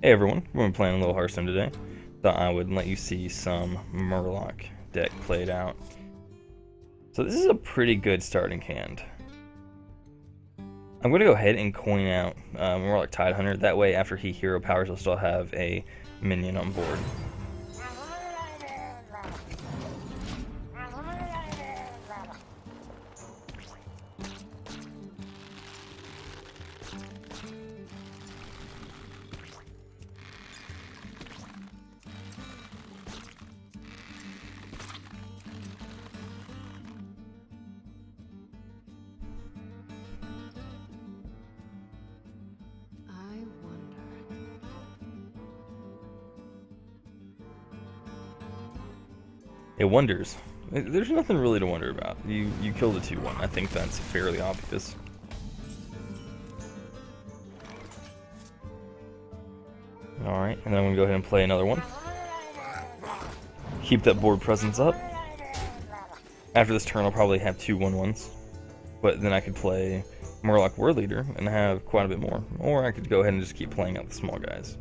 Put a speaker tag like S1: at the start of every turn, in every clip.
S1: Hey everyone, we're playing a little Hearthstone today. Thought I would let you see some Murloc deck played out. So this is a pretty good starting hand. I'm going to go ahead and coin out Murloc Tidehunter. That way after he hero powers, he'll still have a minion on board. It wonders. There's nothing really to wonder about. You kill the 2/1. I think that's fairly obvious. Alright, and then I'm going to go ahead and play another one. Keep that board presence up. After this turn I'll probably have 2 1/1s. But then I could play Murloc War Leader and have quite a bit more. Or I could go ahead and just keep playing out the small guys.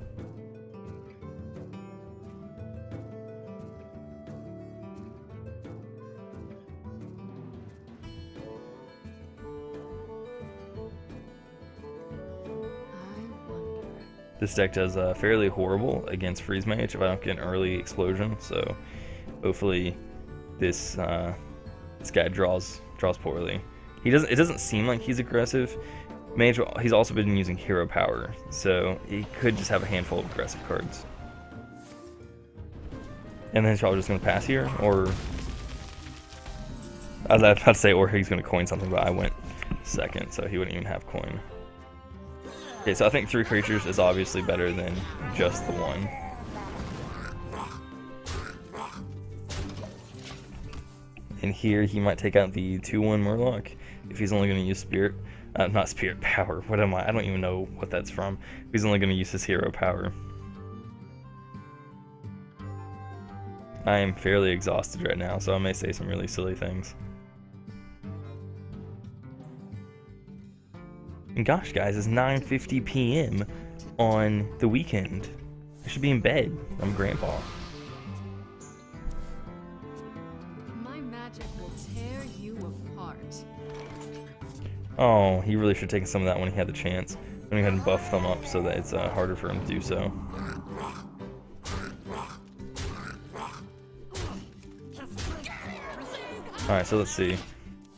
S1: This deck does fairly horrible against Freeze Mage if I don't get an early explosion, so hopefully this guy draws poorly. It doesn't seem like he's aggressive. Mage, he's also been using hero power, so he could just have a handful of aggressive cards. And then he's probably just going to pass here, or I was about to say, or he's going to coin something, but I went second, so he wouldn't even have coin. Okay, so I think 3 creatures is obviously better than just the 1. And here he might take out the 2/1 Murloc if he's only going to use Spirit. Not Spirit Power, what am I? I don't even know what that's from. He's only going to use his hero power. I am fairly exhausted right now, so I may say some really silly things. And gosh, guys, it's 9:50 p.m. on the weekend. I should be in bed. I'm grandpa.
S2: My magic will tear you apart.
S1: Oh, he really should have taken some of that when he had the chance. When he hadn't buffed them up so that it's harder for him to do so. Alright, so let's see.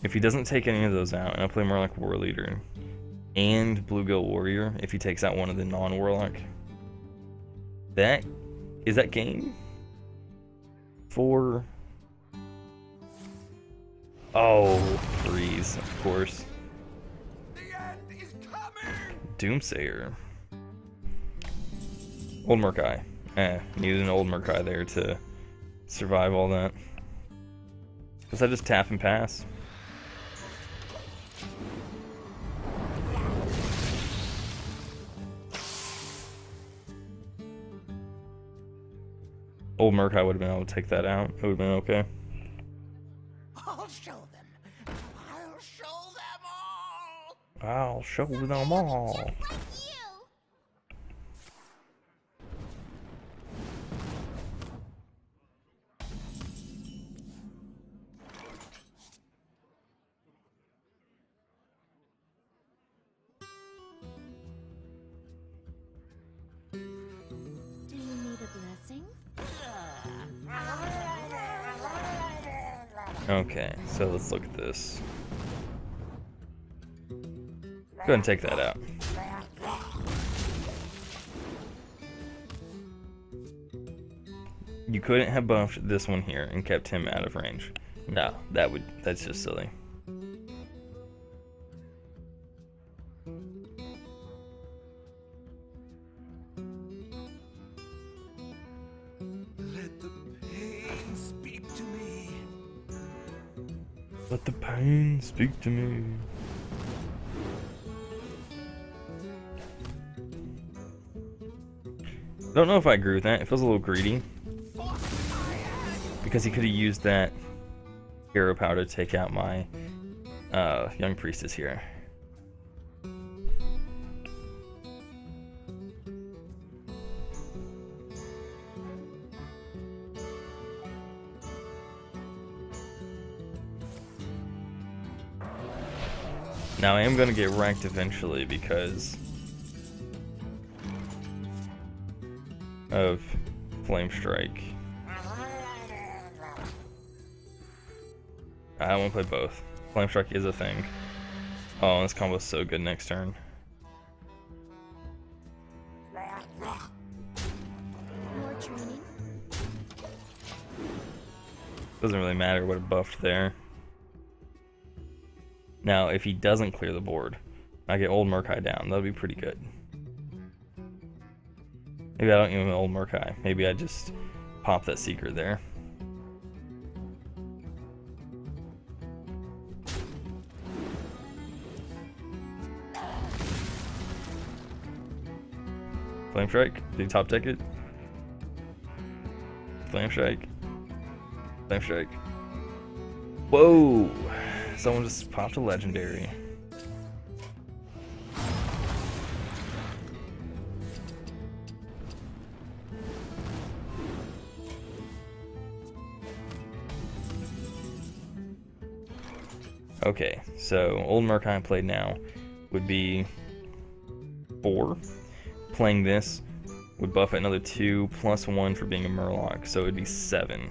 S1: If he doesn't take any of those out, and I play more like War Leader and Bluegill Warrior, if he takes out one of the non-Warlock, is that game? For... Oh, freeze, of course.
S3: The end is coming!
S1: Doomsayer. Old Murkai. Needed an old Murkai there to survive all that. Does I just tap and pass? Old Murkai would have been able to take that out. It would have been okay.
S3: I'll show them. I'll show them all.
S1: I'll show them all.
S2: Do you need a blessing?
S1: Okay, so let's look at this. Go ahead and take that out. You couldn't have buffed this one here and kept him out of range. No, that's just silly.
S3: Let the pain speak to me.
S1: Let the pain speak to me. Don't know if I agree with that. It feels a little greedy. Because he could have used that hero power to take out my young priestess here. Now I am going to get wrecked eventually because of Flame Strike. I want to play both. Flame Strike is a thing. Oh, this combo is so good next turn.
S2: More training.
S1: Doesn't really matter what it buffed there. Now, if he doesn't clear the board, I get old Murkai down. That'll be pretty good. Maybe I don't even old Murkai. Maybe I just pop that secret there. Flame Strike? Did he top deck it? Flame Strike. Flame Strike. Whoa! Someone just popped a legendary. Okay, so old Murkai played now would be 4. Playing this would buff it another 2 plus 1 for being a Murloc, so it would be 7.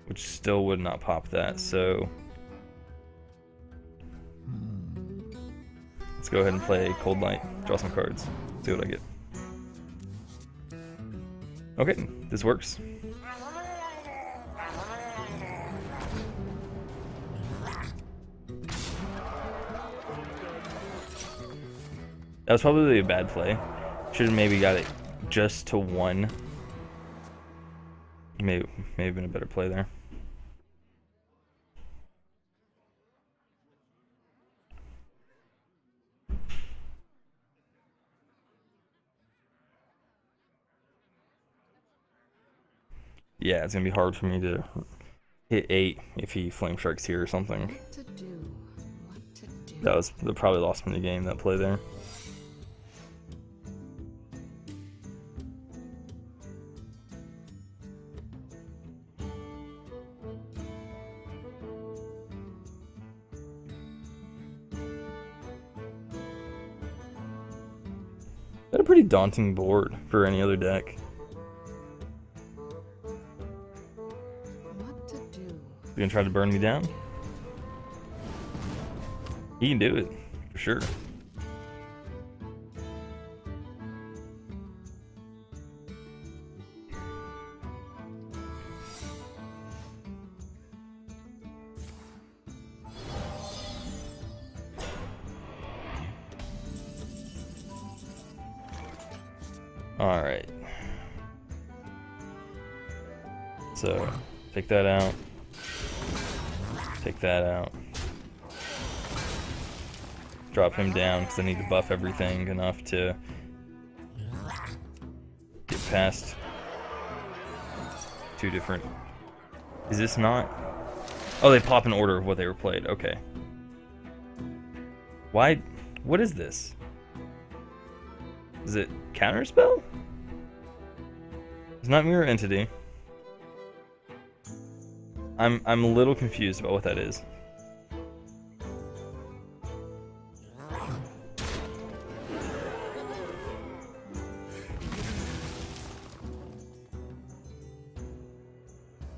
S1: Which still would not pop that, so let's go ahead and play Cold Light, draw some cards, see what I get. Okay, this works. That was probably a bad play. Should have maybe got it just to 1. May have been a better play there. Yeah, it's gonna be hard for me to hit 8 if he Flame Strikes here or something.
S2: What to do? What to do?
S1: That probably lost me the game, that play there. That's a pretty daunting board for any other deck.
S2: What to do?
S1: You gonna try to burn me down? He can do it, for sure. Alright. So, take that out. Take that out. Drop him down because I need to buff everything enough to get past 2 different. Is this not? Oh, they pop in order of what they were played. Okay. Why? What is this? Is it Counterspell? It's not Mirror Entity. I'm a little confused about what that is.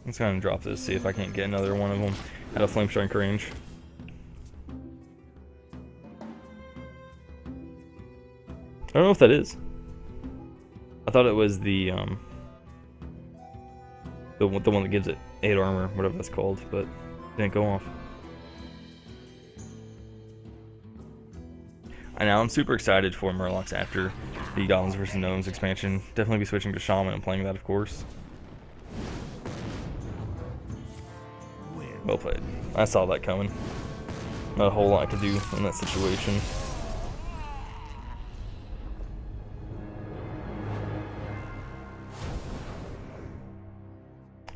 S1: Let's go ahead and drop this, see if I can't get another one of them at a Flame Strike range. I don't know if that is. I thought it was the one that gives it 8 armor, whatever that's called, but it didn't go off. And now I'm super excited for Murlocs after the Goblins vs. Gnomes expansion. Definitely be switching to Shaman and playing that, of course. Well played. I saw that coming. Not a whole lot to do in that situation.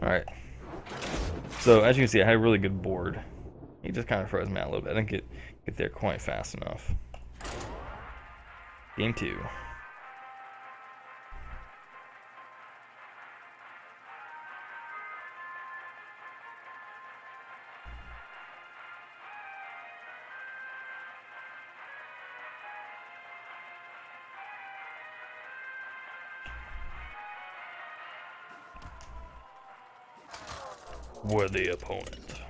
S1: Alright. So as you can see, I had a really good board. He just kind of froze me out a little bit. I didn't get there quite fast enough. Game 2. Worthy opponent.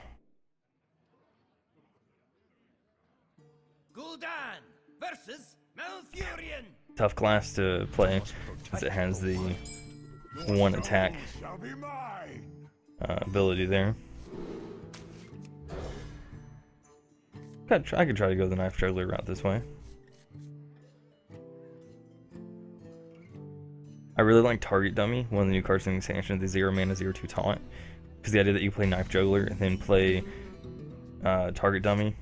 S3: Gul'dan versus Malfurion.
S1: Tough class to play since it has the one attack
S3: Shall be mine.
S1: ability there. I could try to go the knife juggler route this way. I really like Target Dummy, one of the new cards in the expansion, the 0 mana 0/2 taunt. Because the idea that you play Knife Juggler and then play Target Dummy,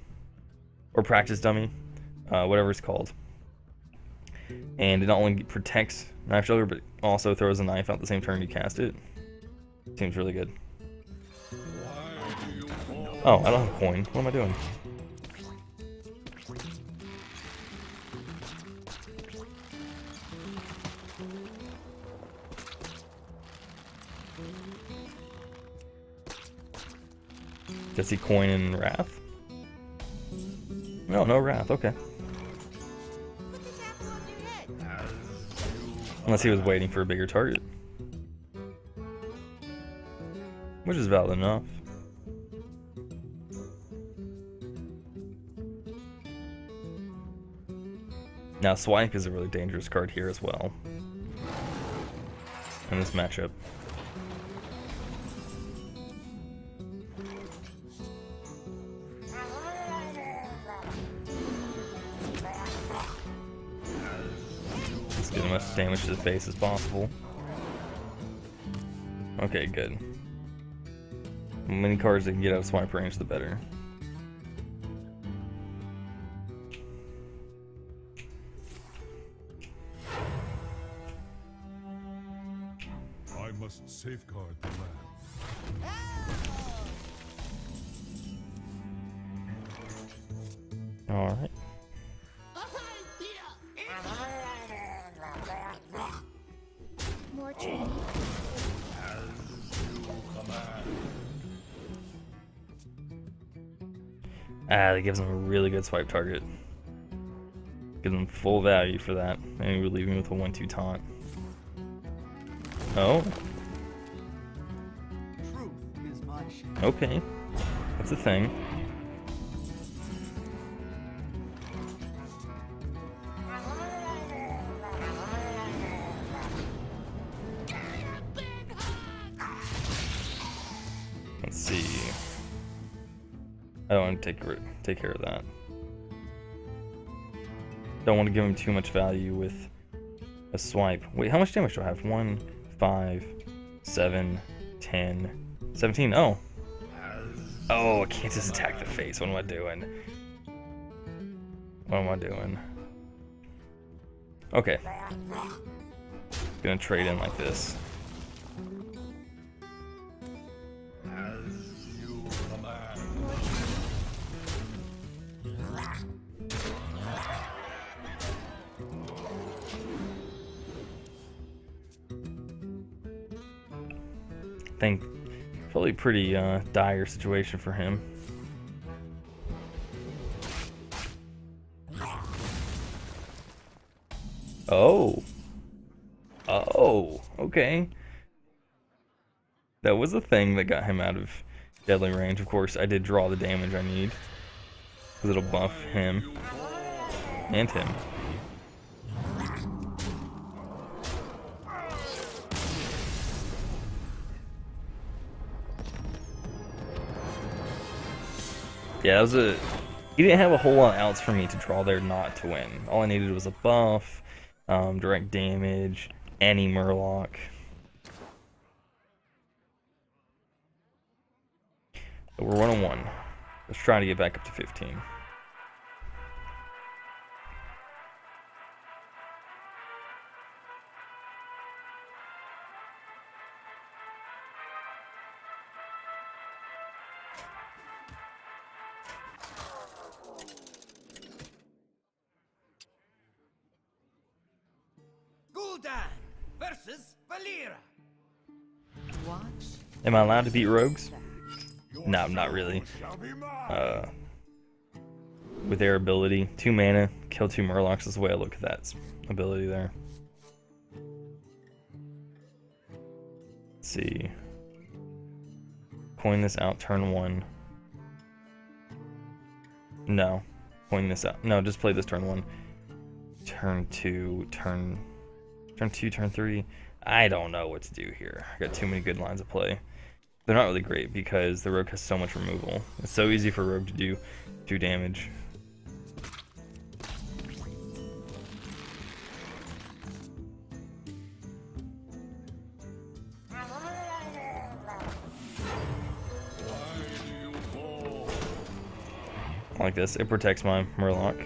S1: or Practice Dummy, whatever it's called. And it not only protects Knife Juggler, but also throws a knife out the same turn you cast it. Seems really good. Oh, I don't have a coin. What am I doing? Does he coin in Wrath? No, no Wrath, okay. Unless he was waiting for a bigger target. Which is valid enough. Now Swipe is a really dangerous card here as well. In this matchup. Let's get as much damage to the face as possible. Okay, good. The many cards that can get out of swipe range, the better.
S4: I must safeguard the land.
S1: All right.
S2: More training.
S1: Ah, that gives him a really good swipe target. Gives him full value for that. And he would leave me with a 1/2 taunt. Oh,
S3: Truth is my shield.
S1: okay. That's a thing. Let's see. I don't want to take care of that. Don't want to give him too much value with a swipe. Wait, how much damage do I have? 1, 5, 7, 10, 17. Oh. Oh, I can't just attack the face. What am I doing? What am I doing? Okay. Gonna trade in like this. Think probably pretty dire situation for him. Oh. Oh, okay. That was a thing that got him out of deadly range. Of course, I did draw the damage I need. Because it'll buff him. And him. Yeah, that was a... He didn't have a whole lot of outs for me to draw there not to win. All I needed was a buff, direct damage, any Murloc. So we're 1-1. Let's try to get back up to 15.
S3: Gul'dan versus Valera.
S2: Watch.
S1: Am I allowed to beat rogues? No, not really.
S3: Shall be mine.
S1: With their ability, 2 mana, kill 2 Murlocs is the way I look at that ability there. Let's see. coin this out turn 1. No. Coin this out. No, just play this turn 1. Turn 2, turn 2, turn 3. I don't know what to do here. I got too many good lines of play. They're not really great because the rogue has so much removal. It's so easy for rogue to do 2 damage. Like this, it protects my Murloc.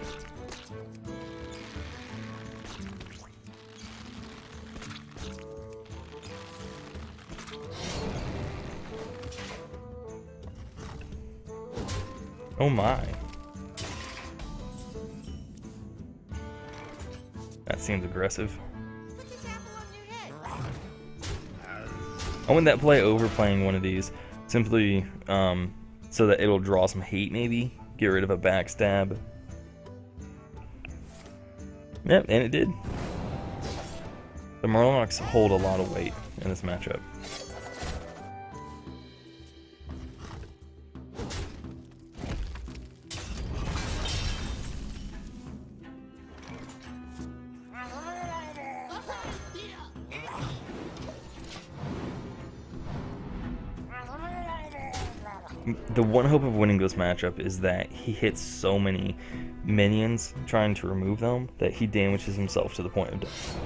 S1: Oh my. That seems aggressive. I wouldn't that play over playing one of these simply so that it'll draw some hate maybe. Get rid of a backstab. Yep, and it did. The Murlocs hold a lot of weight in this matchup. The one hope of winning this matchup is that he hits so many minions trying to remove them that he damages himself to the point of death.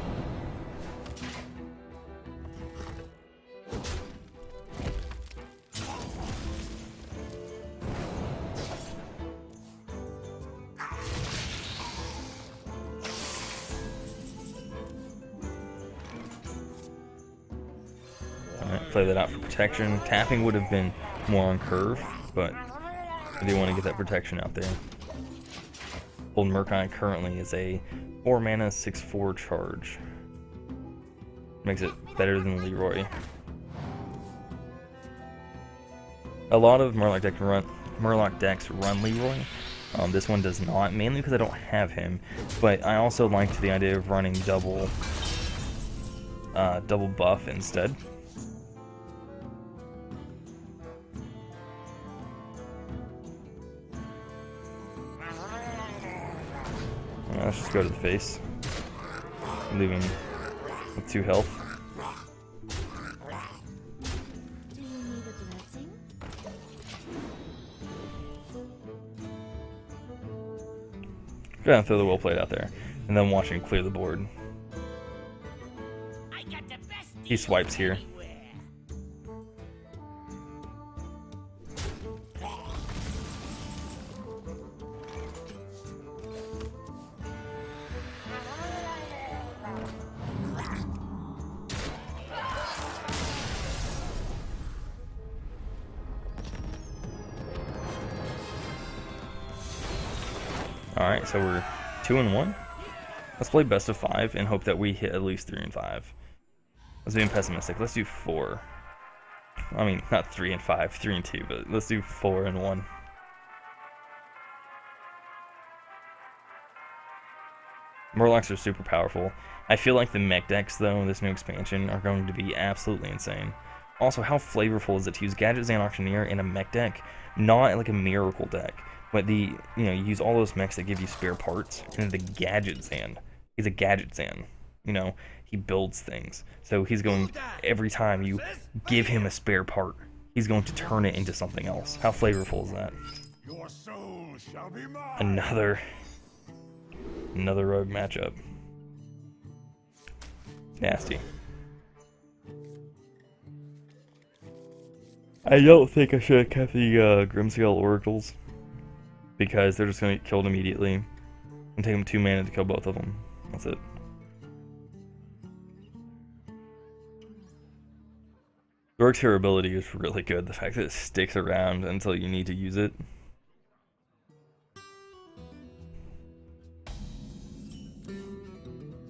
S1: Alright, play that out for protection. Tapping would have been more on curve, but I do want to get that protection out there. Old Murkine currently is a 4 mana 6/4 charge. Makes it better than Leroy. A lot of Murloc decks run Leroy. This one does not, mainly because I don't have him, but I also liked the idea of running double buff instead. Let's just go to the face, leaving with 2 health.
S2: Do you need a blessing?
S1: Gonna throw the well played out there, and then watch him clear the board. He swipes here. Alright, so we're 2-1. Let's play best of 5 and hope that we hit at least 3 and 5. Let's be pessimistic. Let's do 4. I mean, not 3 and 5, 3 and 2, but let's do 4 and 1. Murlocs are super powerful. I feel like the mech decks, though, in this new expansion, are going to be absolutely insane. Also, how flavorful is it to use Gadget Zan Auctioneer in a mech deck, not like a Miracle deck, but you use all those mechs that give you spare parts, and the Gadget Zan. He's a Gadget Zan. He builds things. So he's going, every time you give him a spare part, he's going to turn it into something else. How flavorful is that?
S3: Your soul shall be mine.
S1: Another rogue matchup. Nasty. I don't think I should have kept the Grimscale Oracles, because they're just going to get killed immediately. And take them 2 mana to kill both of them. That's it. Dork's durability is really good. The fact that it sticks around until you need to use it.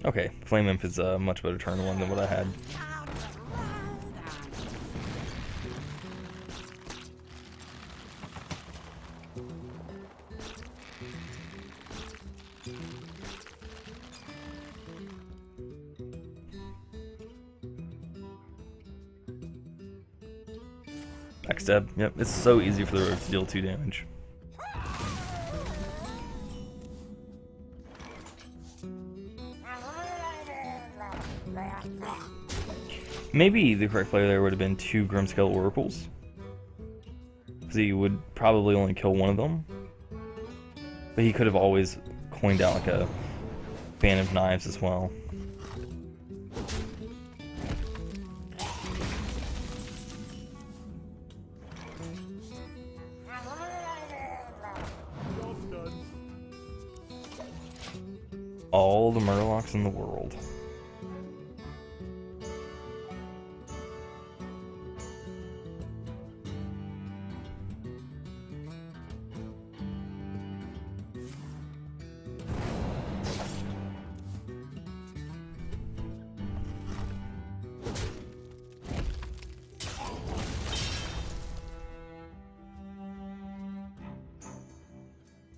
S1: Okay, Flame Imp is a much better turn 1 than what I had. Backstab. Yep, it's so easy for the rogue to deal 2 damage. Maybe the correct play there would have been 2 Grimskull Oracles, because he would probably only kill one of them. But he could have always coined out like a Band of Knives as well. All the Murlocs in the world.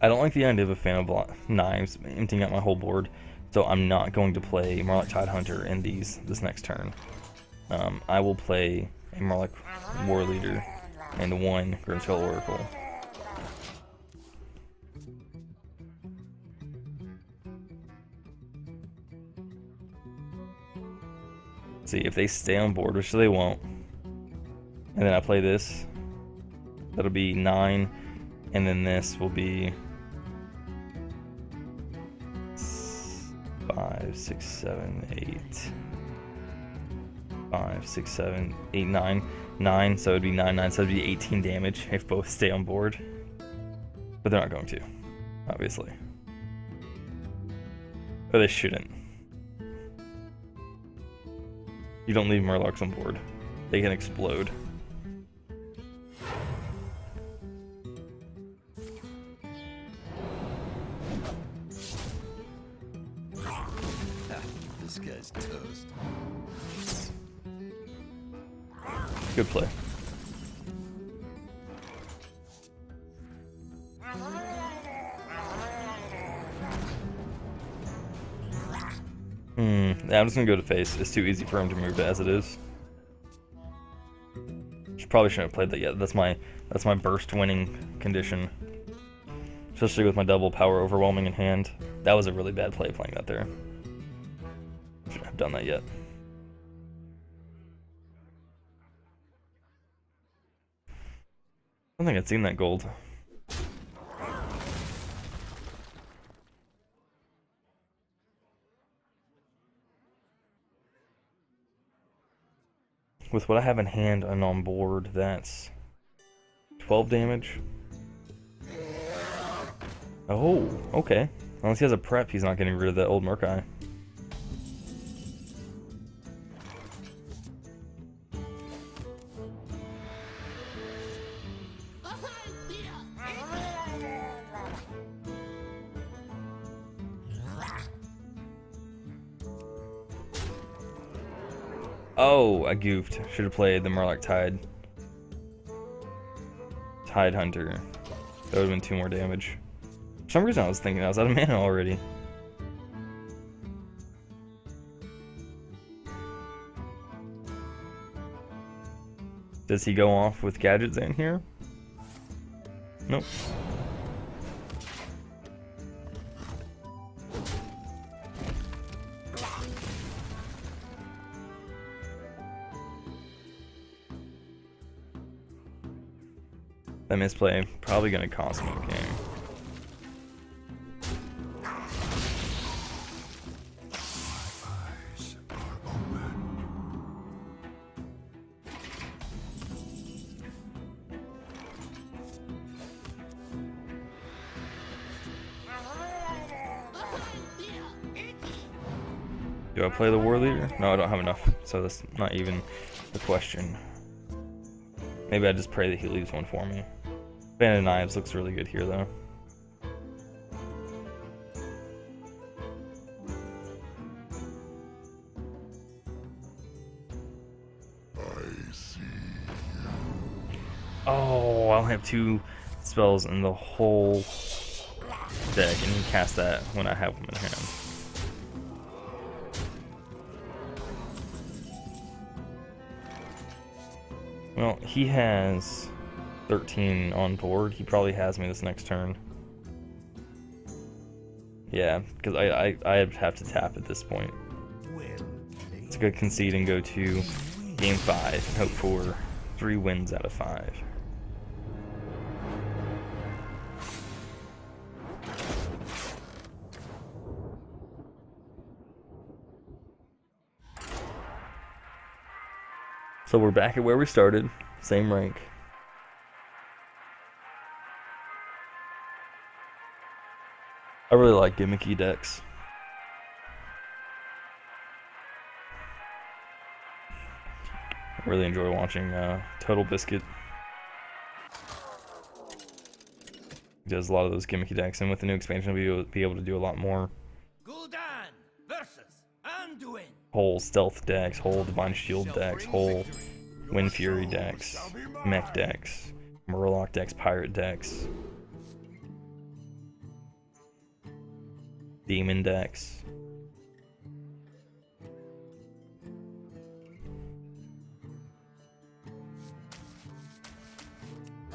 S1: I don't like the idea of a Fan of Knives emptying out my whole board, so I'm not going to play Murloc Tidehunter in this next turn. I will play a Murloc War Leader and 1 Grimskull Oracle. See if they stay on board, which they won't. And then I play this. That'll be 9, and then this will be 5, 6, 7, 8. 5, 6, 7, 8, 9. 9, so it'd be 9, 9, so it'd be 18 damage if both stay on board. But they're not going to, obviously. Or they shouldn't. You don't leave Murlocs on board. They can explode.
S3: This guy's toast.
S1: Good play. Yeah, I'm just gonna go to face. It's too easy for him to move as it is. Probably shouldn't have played that yet. That's my burst winning condition. Especially with my double power overwhelming in hand. That was a really bad play playing that there. Shouldn't have done that yet. I don't think I'd seen that gold. With what I have in hand and on board, that's 12 damage. Oh, okay. Unless he has a prep, he's not getting rid of that old Murkai. Oh, I goofed. Should have played the Murloc Tidehunter. That would have been 2 more damage. For some reason I was thinking I was out of mana already. Does he go off with gadgets in here? Nope. That misplay probably gonna cost me the game.
S4: Eyes are open.
S1: Do I play the War Leader? No, I don't have enough, so that's not even the question. Maybe I just pray that he leaves one for me. Band of Knives looks really good here, though.
S4: I see.
S1: Oh, I'll have 2 spells in the whole deck, and he cast that when I have them in hand. Well, he has 13 on board. He probably has me this next turn. Yeah, because I'd have to tap at this point. Let's go concede and go to game 5 and hope for 3 wins out of 5. So we're back at where we started, same rank. I really like gimmicky decks. I really enjoy watching Total Biscuit. He does a lot of those gimmicky decks, and with the new expansion, we'll be able to do a lot more.
S3: Gul'dan versus Anduin.
S1: Whole stealth decks, whole divine shield decks, whole Wind Fury decks, mech decks, Murloc decks, pirate decks, demon decks.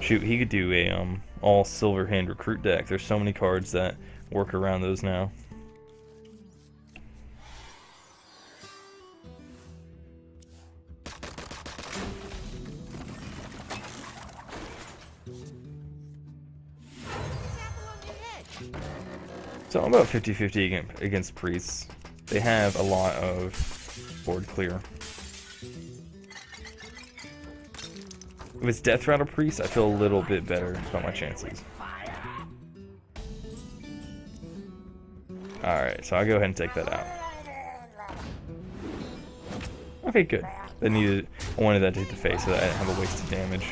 S1: Shoot, he could do a all silver hand recruit deck. There's so many cards that work around those now. So I'm about 50-50 against priests. They have a lot of board clear. If it's Death Rattle Priest, I feel a little bit better about my chances. Alright, so I'll go ahead and take that out. Okay, good. I wanted that to hit the face so that I didn't have a waste of damage.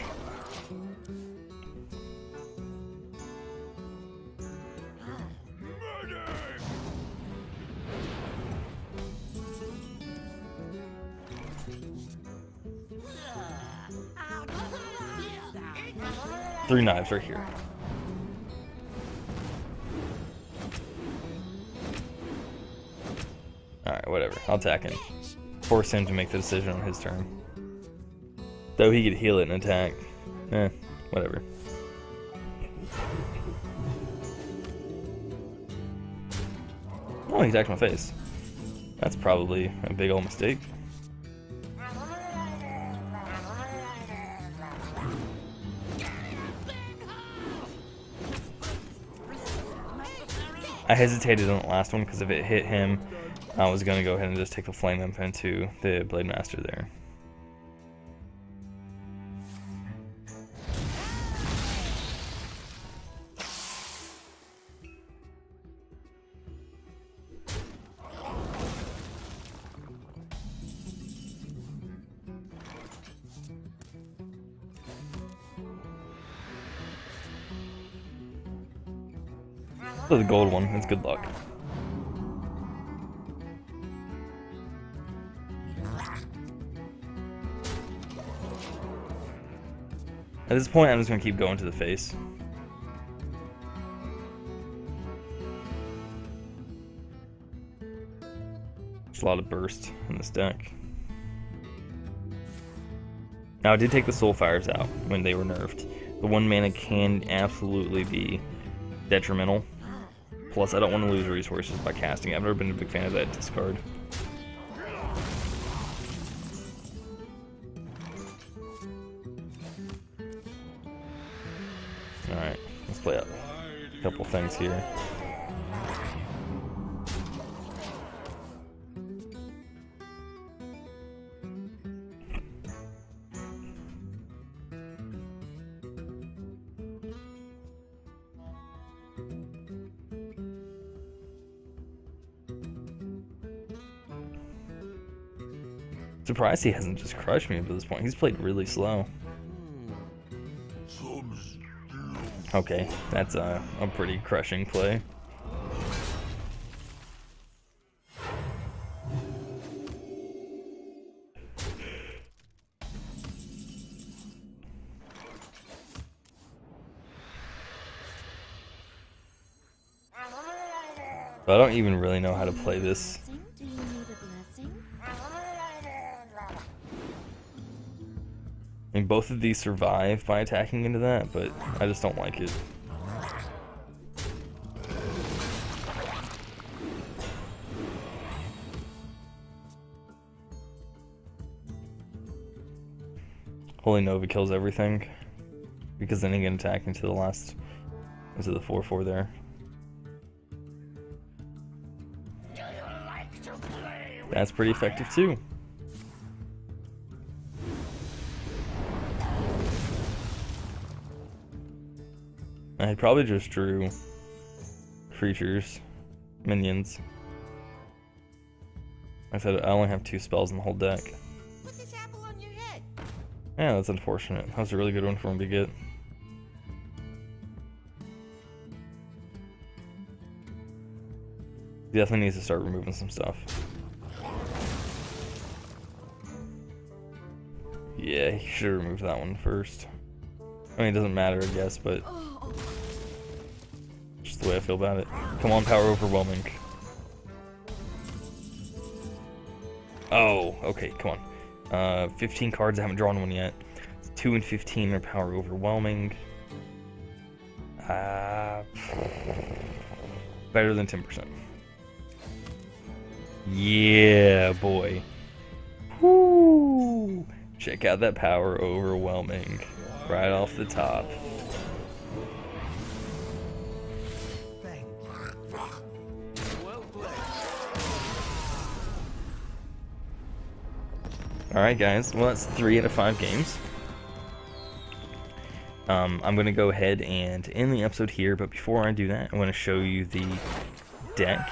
S1: Three knives right here. Alright, whatever. I'll attack him. Force him to make the decision on his turn. Though he could heal it and attack. Whatever. Oh, he attacked my face. That's probably a big old mistake. I hesitated on the last one because if it hit him, I was going to go ahead and just take the Flame Imp into the Blade Master there. So the gold one, it's good luck. At this point, I'm just going to keep going to the face. There's a lot of burst in this deck. Now, I did take the Soulfires out when they were nerfed. The 1 mana can absolutely be detrimental. Plus, I don't want to lose resources by casting. I've never been a big fan of that discard. Alright, let's play up a couple things here. Surprised he hasn't just crushed me up to this point. He's played really slow. Okay, that's a pretty crushing play. But I don't even really know how to play this.
S2: Do you need a blessing?
S1: I mean, both of these survive by attacking into that, but I just don't like it. Holy Nova kills everything, because then he can attack into the last, into the 4/4 there. That's pretty effective too. I probably just drew creatures, minions. I said I only have 2 spells in the whole deck.
S3: Put this apple on your head.
S1: Yeah, that's unfortunate. That was a really good one for him to get. He definitely needs to start removing some stuff. Yeah, he should have removed that one first. I mean, it doesn't matter, I guess, but just the way I feel about it. Come on, Power Overwhelming. Oh, okay, come on. 15 cards, I haven't drawn one yet. 2 and 15 are Power Overwhelming. Better than 10%. Yeah, boy. Woo! Check out that Power Overwhelming. Right off the top.
S3: Thank you. Well played.
S1: Alright guys, well that's 3 out of 5 games. I'm going to go ahead and end the episode here, but before I do that, I want to show you the deck.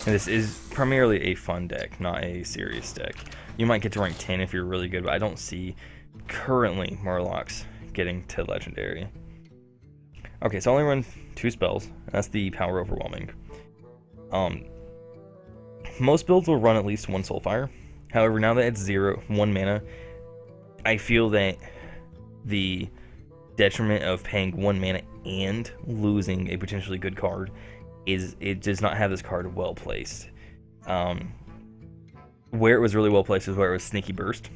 S1: And this is primarily a fun deck, not a serious deck. You might get to rank 10 if you're really good, but I don't see currently Murlocs getting to Legendary. Okay, so I only run 2 spells, and that's the Power Overwhelming. Most builds will run at least 1 Soulfire. However, now that it's 1 mana, I feel that the detriment of paying 1 mana and losing a potentially good card is it does not have this card well placed. Where it was really well placed is where it was Sneaky Burst.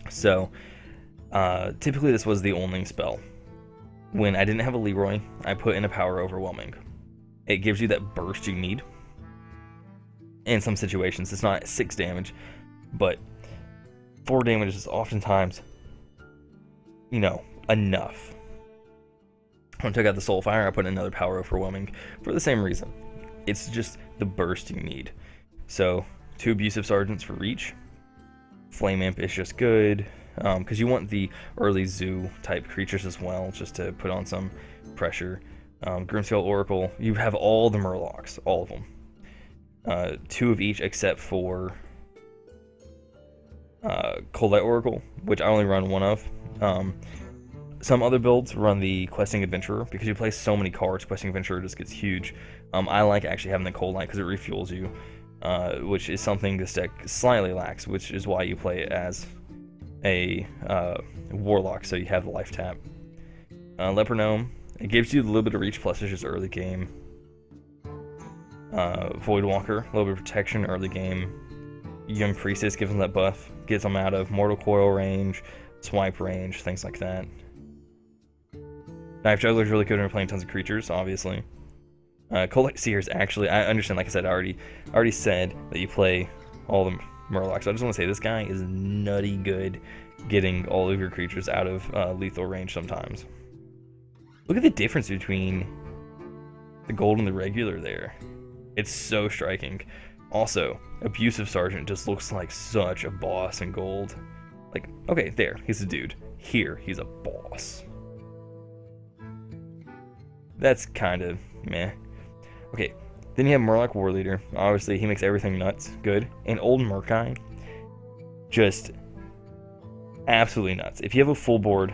S1: So typically this was the only spell. When I didn't have a Leroy, I put in a Power Overwhelming. It gives you that burst you need. In some situations, it's not 6 damage, but 4 damage is oftentimes, you know, enough. When I took out the Soulfire, I put in another Power Overwhelming for the same reason. It's just the burst you need. So, 2 Abusive Sergeants for reach. Flame Imp is just good, because you want the early zoo type creatures as well, just to put on some pressure. Grimscale Oracle, you have all the Murlocs, all of them. 2 of each except for Coldlight Oracle, which I only run 1 of. Some other builds run the Questing Adventurer, because you play so many cards, Questing Adventurer just gets huge. I like actually having the Coldlight because it refuels you, which is something this deck slightly lacks, which is why you play it as a Warlock, so you have the life tap. Leper Gnome, it gives you a little bit of reach, plus it's just early game. Voidwalker, a little bit of protection early game. Young Priestess gives them that buff, gets them out of Mortal Coil range, swipe range, things like that. Knife Juggler is really good when you're playing tons of creatures, obviously. Coldlight Seers, actually, I understand, like I said, I already said that you play all the Murlocs. So I just want to say this guy is nutty good getting all of your creatures out of lethal range sometimes. Look at the difference between the gold and the regular there. It's so striking. Also, Abusive Sergeant just looks like such a boss in gold. Like, okay, there, he's a dude. Here, he's a boss. That's kind of meh. Okay, then you have Murloc Warleader. Obviously, he makes everything nuts. Good. And Old Murkai, just absolutely nuts. If you have a full board,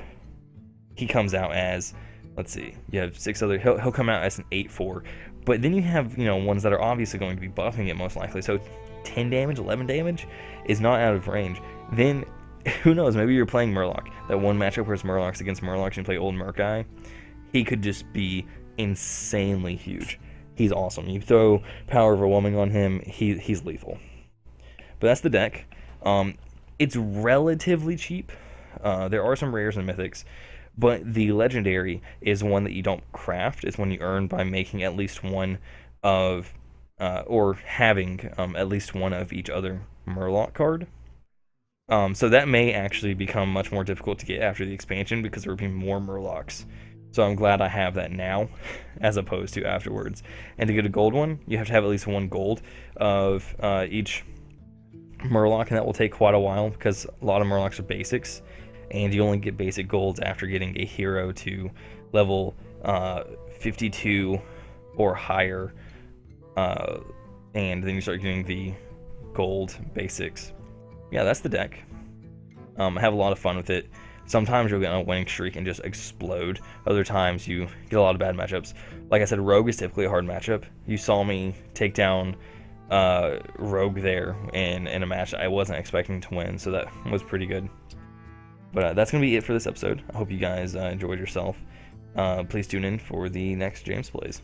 S1: he comes out as, let's see, you have 6 other, he'll come out as an 8/4. But then you have, you know, ones that are obviously going to be buffing it most likely. So 10 damage, 11 damage is not out of range. Then, who knows, maybe you're playing Murloc. That one matchup where it's Murlocs against Murlocs and you play Old Murkai, he could just be insanely huge. he's awesome. You throw Power Overwhelming on him, he's lethal. But that's the deck. It's relatively cheap. There are some rares and mythics, but the legendary is one that you don't craft. It's one you earn by making at least one of, or having at least one of each other Murloc card. So that may actually become much more difficult to get after the expansion because there will be more Murlocs. So I'm glad I have that now, as opposed to afterwards. And to get a gold one, you have to have at least 1 gold of each Murloc, and that will take quite a while because a lot of Murlocs are basics, and you only get basic golds after getting a hero to level 52 or higher, and then you start getting the gold basics. Yeah, that's the deck. I have a lot of fun with it. Sometimes you'll get on a winning streak and just explode. Other times you get a lot of bad matchups. Like I said, Rogue is typically a hard matchup. You saw me take down Rogue there in a match I wasn't expecting to win, so that was pretty good. But that's going to be it for this episode. I hope you guys enjoyed yourself. Please tune in for the next James Plays.